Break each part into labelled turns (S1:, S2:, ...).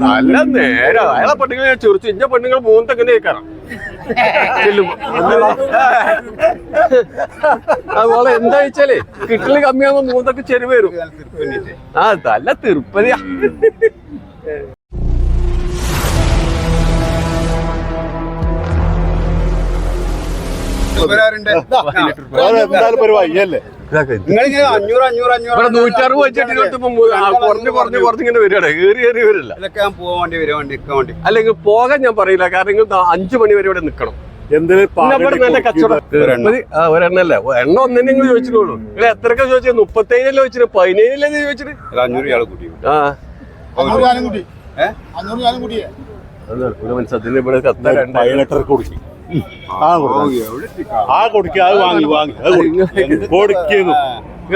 S1: നല്ല നേരം അയാളെ പെണ്ണുങ്ങളെ ഞാൻ ചെറുത്തു ഇന്ന പെണ്ണുങ്ങൾ മൂന്നൊക്കെ കേൾക്കണം അതുപോലെ എന്താ വെച്ചാലേ കിട്ടല് കമ്മിയാകുമ്പോ മൂന്നൊക്കെ ചെരുവ് വരും. ആ നല്ല തിരുപ്പതിയാ. $160 വെച്ചിട്ട് കുറഞ്ഞിങ്ങനെ വരികയാണ്. ഏറി വരില്ല. അല്ലെങ്കിൽ പോകാൻ ഞാൻ പറയില്ല. കാരണം നിങ്ങൾ 5 മണി വരെ ഇവിടെ നിൽക്കണം. ഒരെണ്ണല്ലേ എണ്ണ ഒന്നെ നിങ്ങൾ ചോദിച്ചിട്ടുള്ളൂ. നിങ്ങൾ എത്രയൊക്കെ ചോദിച്ചത്? 35 ചോദിച്ചിട്ട് 15 ചോദിച്ചിട്ട് സത്യത്തിന് ഇവിടെ കൊടുക്കും.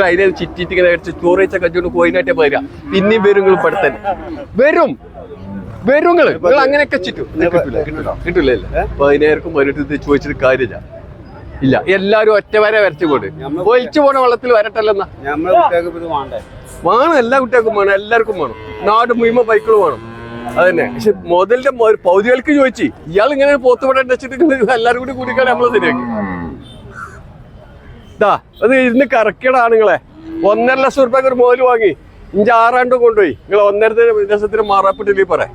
S1: അതിനെ ചിറ്റിട്ട് ഇങ്ങനെ അടിച്ച് ചോറ് വെച്ച കച്ചോണ്ട് കോയിനാറ്റേ പോരാ. പിന്നെയും വരും നിങ്ങൾ പെടുത്തൻ വരും നിങ്ങൾ അങ്ങനെയൊക്കെ ചിറ്റും. കിട്ടൂല 15,000 18 ചോദിച്ചിട്ട് കാര്യമില്ല. ഇല്ല എല്ലാരും ഒറ്റ വരെ വരച്ചു കൊണ്ട് ഒഴിച്ചു പോണ വെള്ളത്തിൽ വരട്ടല്ലെന്നാ വേണം. എല്ലാ കുട്ടികൾക്കും വേണം, എല്ലാവർക്കും വേണം. നാട് മുഴുവൻ ബൈക്കുകൾ വേണം. അതന്നെ. പക്ഷെ മുതലിന്റെ പൗതികൾക്ക് ചോദിച്ചു ഇയാൾ ഇങ്ങനെ പോത്തുപെടാൻ വെച്ചിട്ട് എല്ലാരും കൂടി കൂടിക്കാണ് നമ്മള് ശരിയാക്കി. ഇതാ അത് ഇരുന്ന് കറക്കിയുടെ ആണുങ്ങളെ 1.5 ലക്ഷം റുപ്യക്ക് ഒരു മോല് വാങ്ങി 6 കൊണ്ടുപോയി. നിങ്ങൾ 1.5 ദിവസത്തിന് മാറാപ്പിട്ടില്ലേ പറയാം.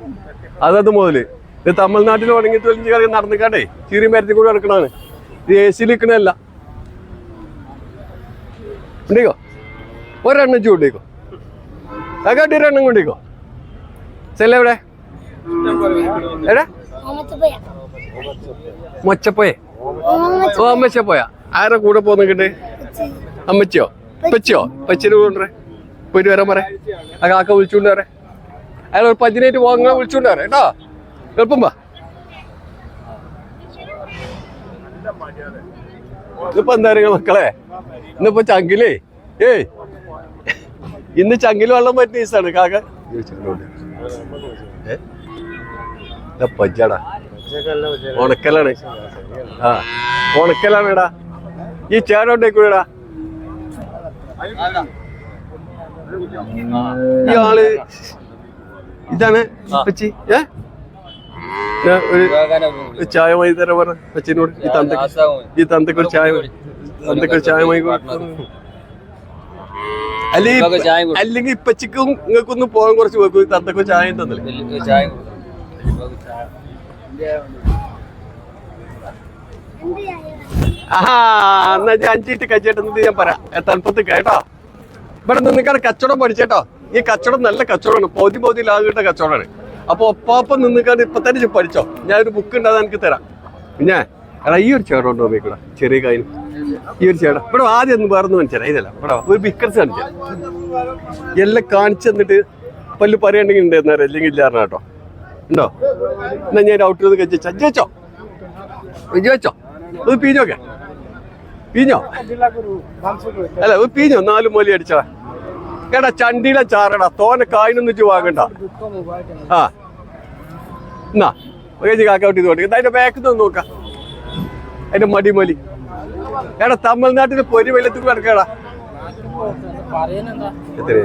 S1: അതത് മുതല് ഇത് തമിഴ്നാട്ടിൽ ഉണങ്ങി തൊലിഞ്ഞ് കളി നടന്നിക്കാണ്ടേ ചീറി മരത്തിൽ കൂടെ നടക്കണാണ്. ഇത് AC നിൽക്കണല്ല. ഉണ്ടേക്കോ ഒരെണ്ണം ചൂണ്ടേക്കോ അക്കാട്ടി ഒരെണ്ണം കൊണ്ടേക്കോ. ചെല്ല എവിടെ എവിടെ മൊച്ചപ്പോയെ ഓ അമ്മച്ചപ്പോയാ ആരെ കൂടെ പോന്നിട്ട് അമ്മച്ചിയോ പച്ചിന് കൊണ്ടേ പോയിട്ട് വരാൻ പറ. ആ കാക്ക വിളിച്ചുകൊണ്ട് വരെ. അയാൾ ഒരു 15 പോകാൻ വിളിച്ചുകൊണ്ട് വരാം കേട്ടോ. എളുപ്പം വാ. ഇതിപ്പോ എന്താ പറയുക മക്കളെ, ഇന്നിപ്പോ ചങ്കിലേ ഇന്ന് ചങ്കില് വെള്ളം പറ്റുന്ന ദിവസമാണ്. കാക്ക പജ്ജാടാ ഉണക്കലാണ്. ആ ഉണക്കലാണ് എടാ. ഈ ചേട്ടോട്ടേക്കൂടാ ഈ ആള് ഇതാണ് പച്ചി. ഒരു ചായ മായി തരാൻ പറ പച്ചിനോട്. ഈ തന്തക്ക് ഒരു ചായ മായി. അല്ലെങ്കിൽ ഇപ്പച്ചിക്കും നിങ്ങൾക്കൊന്നും പോകാൻ കുറച്ച് വെക്കും. തന്തക്ക് ചായയും തന്നില്ലേ. എന്നാ 5 കച്ചേട്ടെന്നത് ഞാൻ പറയാം. തണുപ്പത്ത് കേട്ടോ. ഇവിടെ നിന്നിക്കാണ് കച്ചവടം പഠിച്ചേട്ടോ. ഈ കച്ചവടം നല്ല കച്ചവടമാണ്. പൗതി ലാഗിട്ട കച്ചവടമാണ്. അപ്പൊ ഒപ്പം നിന്നിക്കാണ്ട് ഇപ്പൊ തന്നെ പഠിച്ചോ. ഞാൻ ഒരു ബുക്ക് ഉണ്ടാകാൻ എനിക്ക് തരാം. പിന്നെ എടാ ഈ ഒരു ചേട്ടൻ ഉണ്ടോ ഉപയോഗിക്കടാ ചെറിയ കാര്യം. ഈ ഒരു ചേട്ടാ ഇവിടെ ആദ്യം ഒന്ന് വേറൊന്നും മനസ്സിലായി. ഇതല്ല ഇവിടെ ഒരു ബിക്കർസ് കാണിച്ചാ എല്ലാം കാണിച്ചു തന്നിട്ട് പല്ല് പറയണ്ടെങ്കിൽ ഉണ്ടായിരുന്നാ അല്ലെങ്കിൽ ഇല്ലായിരുന്ന കേട്ടോ. ഉണ്ടോ? എന്നാ ഞാൻ ഔട്ട് ചെയ്ത് കഴിച്ചോ. അത് പീഞ്ഞോക്കെ പീഞ്ഞോ അല്ല ഒരു പീഞ്ഞോ 4 മൂലി അടിച്ചാ കേട്ടാ. ചണ്ടിയിലെ ചാറടാ തോനെ കായിനൊന്നിച്ച് വാങ്ങണ്ട. ആ എന്നാ കഴിച്ച് കാക്ക ഔട്ട് ചെയ്ത് കൊടുക്കുക. അതിന്റെ ബാക്കിൽ നിന്ന് നോക്കാം. അതിന്റെ മടിമൊലി എടാ തമിഴ്നാട്ടിൽ പൊരി വെള്ളത്തിൽ കിടക്കടാ. എത്ര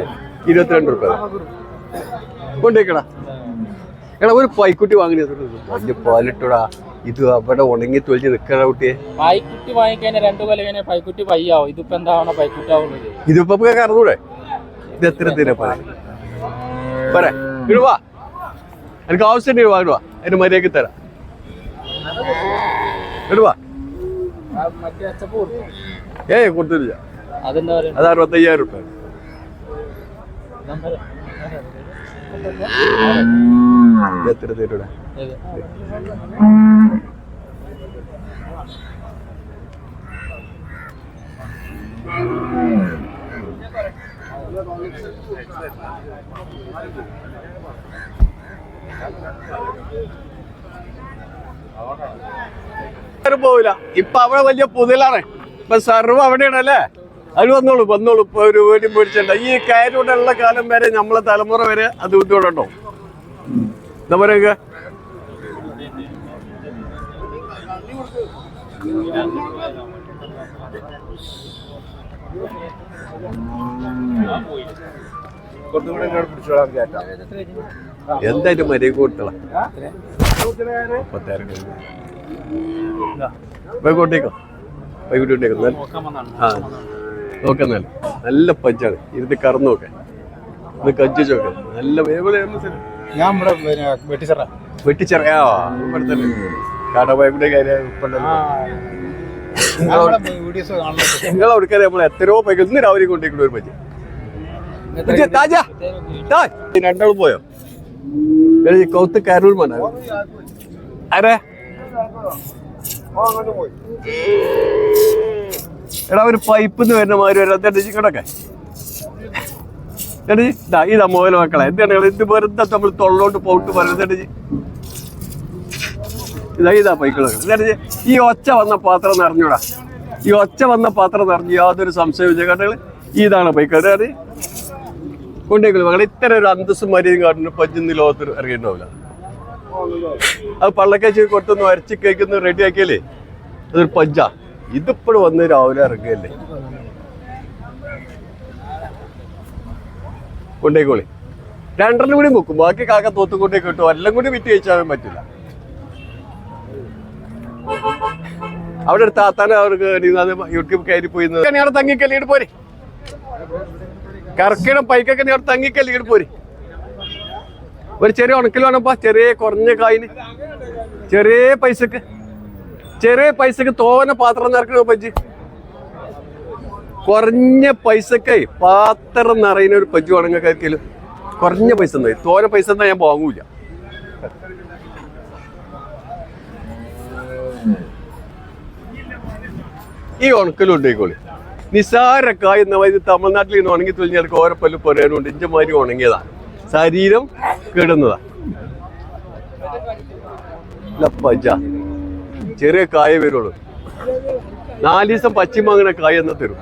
S1: 22 റുപ്യ കൊണ്ടേക്കടാ. എടാ ഒരു പൈക്കുട്ടി വാങ്ങി വലിയ പാലിട്ടോടാ. ഇത് അവിടെ ഉണങ്ങി തൊലിച്ച് നിക്കണ കുട്ടിയെ.
S2: പൈക്കുട്ടി വാങ്ങിക്കഴിഞ്ഞാൽ 2 കൊല്ലം പൈക്കുട്ടി പയ്യാവും. ഇതിപ്പോ എന്താവണ പൈക്കുട്ടി ആവുന്നത്?
S1: ഇതിപ്പോ കറന്നൂടെ. ഇത് എത്ര തീരെ പറയാ ഇടുവാ. എനിക്ക് ആവശ്യം ഇടുവാ. അതിന് മര്യാദക്ക് തരാം. ഇടുവാ. കൊടുത്തില്ല. അത് 65,000 റുപ്യ. എത്ര തരൂടെ? പോവില്ല. ഇപ്പൊ അവിടെ വലിയ പുതിലാണ്. ഇപ്പൊ സർവ് അവിടെയാണല്ലേ. അത് വന്നോളൂ ഇപ്പൊ ഒരു വീട്ടിൽ പിടിച്ചിട്ടുണ്ട്. ഈ കയറൂടെയുള്ള കാലം വരെ നമ്മളെ തലമുറ വരെ അത് ബുദ്ധിമുട്ടുണ്ടോ? എന്താ പറയുക? എന്തായാലും മര്യാദ കൊടുത്തള 10,000 വൈകോട്ടേക്കോ വൈകിട്ടേക്കോ ആ നോക്കാം നല്ല പഞ്ചാണ് ഇരുന്ന് കറന്ന് നോക്കാൻ ഒന്ന് കഞ്ചി നോക്കാം നല്ല
S2: ഞാൻ ഇവിടെ
S1: വെട്ടിച്ചെറിയാ ഇവിടെ തന്നെ കടവയുടെ കാര്യം നിങ്ങളെ കൊടുക്കാതെ നമ്മൾ എത്രയോ പൈക്ക് ഇന്ന് രാവിലെ കൊണ്ടേക്കുന്ന ഒരു പറ്റി രണ്ടാളും പോയോ കൗത്ത് കാരൂർ മന ആരെ എടാ ഒരു പൈപ്പ് വരുന്ന മാതിരി വരാം ഇങ്ങോട്ടൊക്കെ ഇതാ മോഹല മക്കളെ എന്താണ് ഇത് വെറുതെ നമ്മൾ തൊള്ളോട്ട് പോയിട്ട് പറയുന്നത് ഇതാ പൈക്കളൊക്കെ ഈ ഒച്ച വന്ന പാത്രം നിറഞ്ഞൂടാ ഈ ഒച്ച വന്ന പാത്രം നിറഞ്ഞു യാതൊരു സംശയമില്ല കേട്ടകള് ഇതാണ് പൈക്കള് കൊണ്ടേക്കള് മകളെ ഇത്തരം ഒരു അന്തസ്സും മര്യാദയും കാട്ടുന്ന പഞ്ചുന്ന ലോകത്ത് ഇറങ്ങിയിട്ടുണ്ടാവില്ല അത് പള്ളക്കാച്ചി കൊടുത്തൊന്ന് അരച്ച് കേൾക്കുന്ന റെഡി ആക്കിയാലേ അതൊരു പഞ്ചാ ഇതിപ്പോഴും വന്ന് രാവിലെ ഇറങ്ങിയല്ലേ കൊണ്ടേക്കോളി 2 കൂടി വെക്കും ബാക്കി കാക്ക തോത്തും കൊണ്ടേ കിട്ടും എല്ലാം കൂടി വിറ്റ് കഴിച്ചാൽ പറ്റില്ല അവിടെ ഒരു താത്താനെ അവർക്ക് യൂട്യൂബ് കയറി പോയി അവിടെ തങ്ങിക്കല്ലേ ഇങ്ങോട്ട് പോരെ കറക്കണം പൈക്കൊക്കെ അവിടെ തങ്ങിക്കല്ലേ ഇങ്ങോട്ട് പോരെ ഒരു ചെറിയ ഉണക്കൽ വേണപ്പാ ചെറിയ കുറഞ്ഞ കായിന് ചെറിയ പൈസക്ക് തോനെ പാത്രം നിറക്കണ പജ്ജ് കുറഞ്ഞ പൈസക്ക് പാത്രം നിറയുന്ന ഒരു പജ്ജ് വേണമെങ്കിൽ കുറഞ്ഞ പൈസ തോനെ പൈസ എന്നാ ഞാൻ വാങ്ങൂല ഈ ഉണക്കലും ഉണ്ടായിക്കോളി നിസാരക്കായ എന്ന ഇത് തമിഴ്നാട്ടിൽ നിന്ന് ഉണങ്ങി തുളിഞ്ഞാൽ ഓരപ്പല്ല് പറയാനുണ്ട് ഇഞ്ചമാരി ഉണങ്ങിയതാ ശരീരം കേടുന്നതാ പജ്ജ ചെറിയ കായ വരുള്ളൂ 4 ദിവസം പച്ചിമാങ്ങണ കായ എന്നാ തരും